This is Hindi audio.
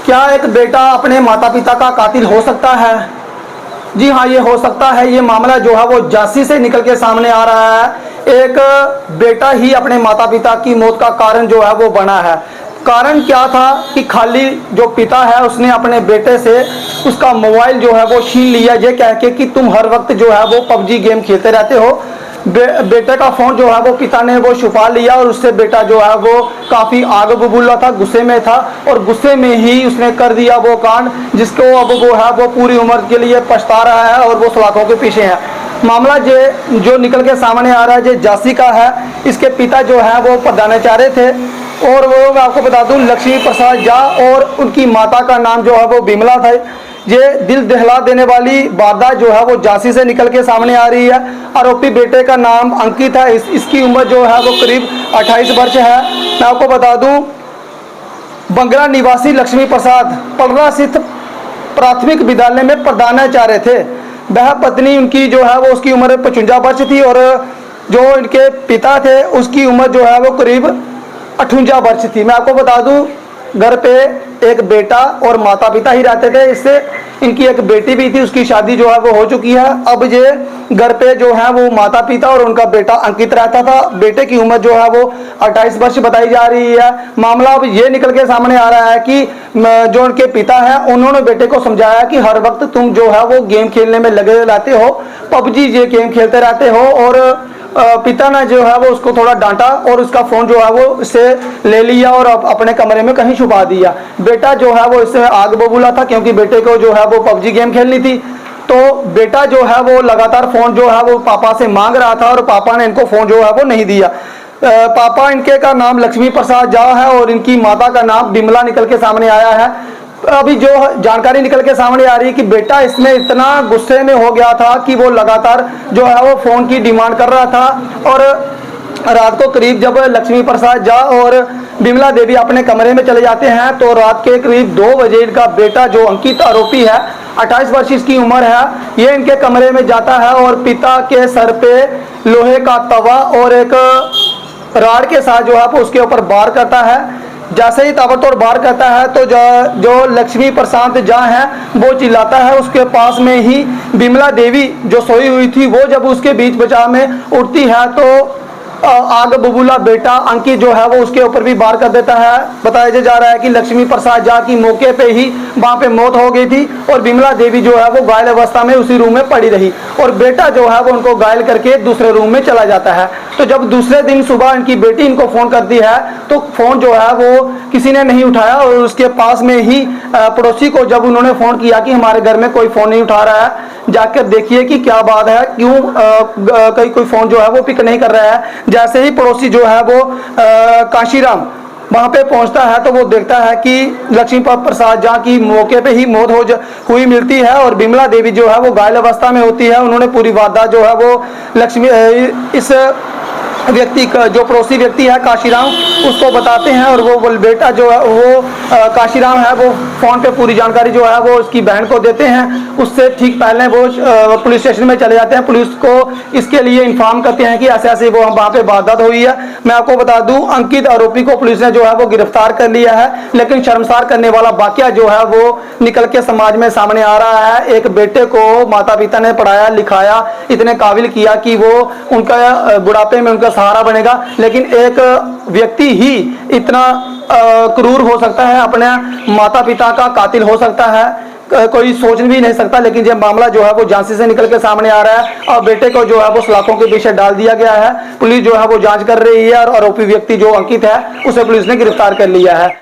क्या एक बेटा अपने माता पिता का कातिल हो सकता है? जी हाँ, ये हो सकता है। ये मामला जो है वो झांसी से निकल के सामने आ रहा है। एक बेटा ही अपने माता पिता की मौत का कारण जो है वो बना है। कारण क्या था कि खाली जो पिता है उसने अपने बेटे से उसका मोबाइल जो है वो छीन लिया, ये कह के कि तुम हर वक्त जो है वो पबजी गेम खेलते रहते हो। बेटे का फ़ोन जो है वो पिता ने वो छुपा लिया और उससे बेटा जो है वो काफ़ी आग बबूला था, गुस्से में था और गुस्से में ही उसने कर दिया वो कांड जिसको अब वो है वो पूरी उम्र के लिए पछता रहा है और वो सलाखों के पीछे है। मामला जो निकल के सामने आ रहा है, जो झांसी का है। इसके पिता जो है वो प्रधानाचार्य थे और वो मैं आपको बता दूं लक्ष्मी प्रसाद झा, और उनकी माता का नाम जो है वो बिमला था। ये दिल दहला देने वाली वारदात जो है वो झांसी से निकल के सामने आ रही है। आरोपी बेटे का नाम अंकित है। इसकी उम्र जो है वो करीब 28 वर्ष है। मैं आपको बता दूं बंगरा निवासी लक्ष्मी प्रसाद पलरा स्थित प्राथमिक विद्यालय में प्रधानाचार्य थे। वह पत्नी उनकी जो है वो उसकी उम्र 55 वर्ष थी और जो इनके पिता थे उसकी उम्र जो है वो करीब 58 वर्ष थी। मैं आपको बता दूं घर पे एक बेटा और माता पिता ही रहते थे। इससे इनकी एक बेटी भी थी, उसकी शादी जो है वो हो चुकी है। अब ये घर पे जो है वो माता पिता और उनका बेटा अंकित रहता था। बेटे की उम्र जो है वो 28 वर्ष बताई जा रही है। मामला अब ये निकल के सामने आ रहा है कि जो उनके पिता हैं उन्होंने बेटे को समझाया कि हर वक्त तुम जो है वो गेम खेलने में लगे रहते हो, पबजी ये गेम खेलते रहते हो। और पिता ने जो है वो उसको थोड़ा डांटा और उसका फ़ोन जो है वो इससे ले लिया और अपने कमरे में कहीं छुपा दिया। बेटा जो है वो इससे आग बबूला था क्योंकि बेटे को जो है वो पबजी गेम खेलनी थी। तो बेटा जो है वो लगातार फ़ोन जो है वो पापा से मांग रहा था और पापा ने इनको फ़ोन जो है वो नहीं दिया। पापा इनके का नाम लक्ष्मी प्रसाद झा है और इनकी माता का नाम बिमला निकल के सामने आया है। अभी जो जानकारी निकल के सामने आ रही है कि बेटा इसमें इतना गुस्से में हो गया था कि वो लगातार जो है वो फ़ोन की डिमांड कर रहा था। और रात को करीब जब लक्ष्मी प्रसाद झा और बिमला देवी अपने कमरे में चले जाते हैं तो रात के करीब 2 बजे इनका बेटा जो अंकित आरोपी है, 28 वर्ष इसकी उम्र है, ये इनके कमरे में जाता है और पिता के सर पे लोहे का तवा और एक राड के साथ जो है वो उसके ऊपर वार करता है। जैसे ही ताबड़तोड़ वार करता है तो जो लक्ष्मी प्रसाद झा है वो चिल्लाता है। उसके पास में ही बिमला देवी जो सोई हुई थी वो जब उसके बीच बचाव में उठती है तो आग बबूला बेटा अंकित जो है वो उसके ऊपर भी वार कर देता है। बताया जा रहा है कि लक्ष्मी प्रसाद झा की मौके पे ही वहाँ पे मौत हो गई थी और बिमला देवी जो है वो घायल अवस्था में उसी रूम में पड़ी रही और बेटा जो है वो उनको घायल करके दूसरे रूम में चला जाता है। तो जब दूसरे दिन सुबह इनकी बेटी इनको फ़ोन करती है तो फ़ोन जो है वो किसी ने नहीं उठाया और उसके पास में ही पड़ोसी को जब उन्होंने फ़ोन किया कि हमारे घर में कोई फ़ोन नहीं उठा रहा है, जाकर देखिए कि क्या बात है, क्यों कोई फ़ोन जो है वो पिक नहीं कर रहा है। जैसे ही पड़ोसी जो है वो काशीराम वहाँ पे पहुँचता है तो वो देखता है कि लक्ष्मी प्रसाद झा की मौके पे ही मौत हुई मिलती है और बिमला देवी जो है वो घायल अवस्था में होती है। उन्होंने पूरी वारदात जो है वो इस व्यक्ति का जो पड़ोसी व्यक्ति है काशीराम उसको बताते हैं और वो बेटा जो है वो काशीराम है वो फ़ोन पे पूरी जानकारी जो है वो उसकी बहन को देते हैं। उससे ठीक पहले वो पुलिस स्टेशन में चले जाते हैं, पुलिस को इसके लिए इन्फॉर्म करते हैं कि ऐसे ऐसे वो वहाँ पे वारदात हुई है। मैं आपको बता दूं अंकित आरोपी को पुलिस ने जो है वो गिरफ्तार कर लिया है, लेकिन शर्मसार करने वाला वाकया जो है वो निकल के समाज में सामने आ रहा है। एक बेटे को माता पिता ने पढ़ाया लिखाया, इतने काबिल किया कि वो उनका बुढ़ापे में उनका सहारा बनेगा, लेकिन एक व्यक्ति ही इतना क्रूर हो सकता है, अपने माता पिता का कातिल हो सकता है, कोई सोच भी नहीं सकता। लेकिन ये मामला जो है वो झांसी से निकल के सामने आ रहा है और बेटे को जो है वो सलाखों के पीछे डाल दिया गया है। पुलिस जो है वो जांच कर रही है और आरोपी व्यक्ति जो अंकित है उसे पुलिस ने गिरफ्तार कर लिया है।